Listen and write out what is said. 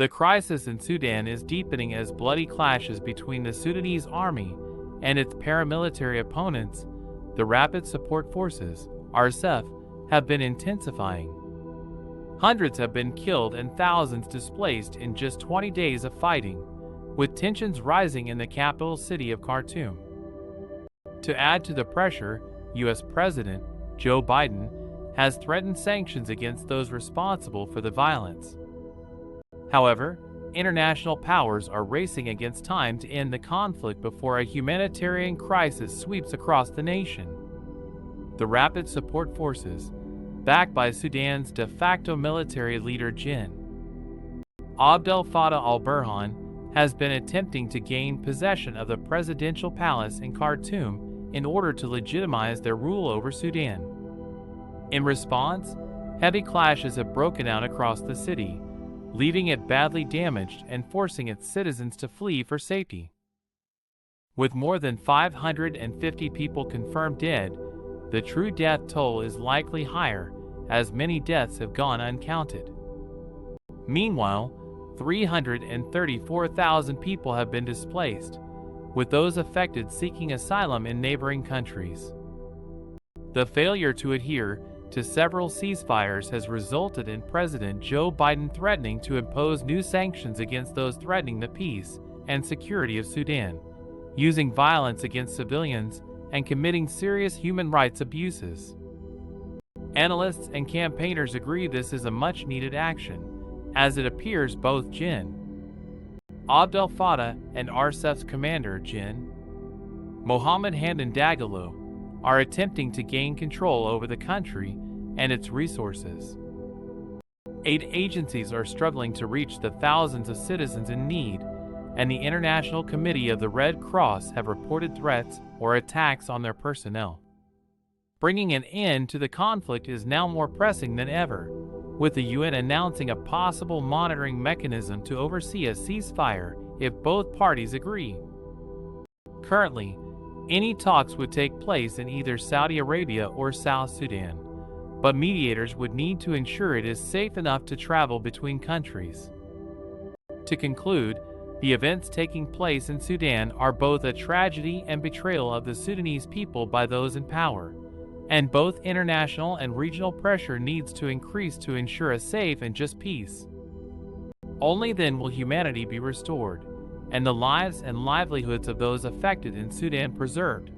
The crisis in Sudan is deepening as bloody clashes between the Sudanese army and its paramilitary opponents, the Rapid Support Forces, RSF, have been intensifying. Hundreds have been killed and thousands displaced in just 20 days of fighting, with tensions rising in the capital city of Khartoum. To add to the pressure, U.S. President Joe Biden has threatened sanctions against those responsible for the violence. However, international powers are racing against time to end the conflict before a humanitarian crisis sweeps across the nation. The Rapid Support Forces, backed by Sudan's de facto military leader Gen. Abdel Fattah al-Burhan, has been attempting to gain possession of the presidential palace in Khartoum in order to legitimize their rule over Sudan. In response, heavy clashes have broken out across the city, leaving it badly damaged and forcing its citizens to flee for safety. With more than 550 people confirmed dead, the true death toll is likely higher, as many deaths have gone uncounted. Meanwhile, 334,000 people have been displaced, with those affected seeking asylum in neighboring countries. The failure to adhere to several ceasefires has resulted in President Joe Biden threatening to impose new sanctions against those threatening the peace and security of Sudan, using violence against civilians and committing serious human rights abuses. Analysts and campaigners agree this is a much-needed action, as it appears both Gen. Abdel Fattah and RSF's commander, Gen. Mohammed Hamdan Dagalo, are attempting to gain control over the country and its resources. Aid agencies are struggling to reach the thousands of citizens in need, and the International Committee of the Red Cross have reported threats or attacks on their personnel. Bringing an end to the conflict is now more pressing than ever, with the UN announcing a possible monitoring mechanism to oversee a ceasefire if both parties agree. Currently, any talks would take place in either Saudi Arabia or South Sudan, but mediators would need to ensure it is safe enough to travel between countries. To conclude, the events taking place in Sudan are both a tragedy and betrayal of the Sudanese people by those in power, and both international and regional pressure needs to increase to ensure a safe and just peace. Only then will humanity be restored, and the lives and livelihoods of those affected in Sudan preserved.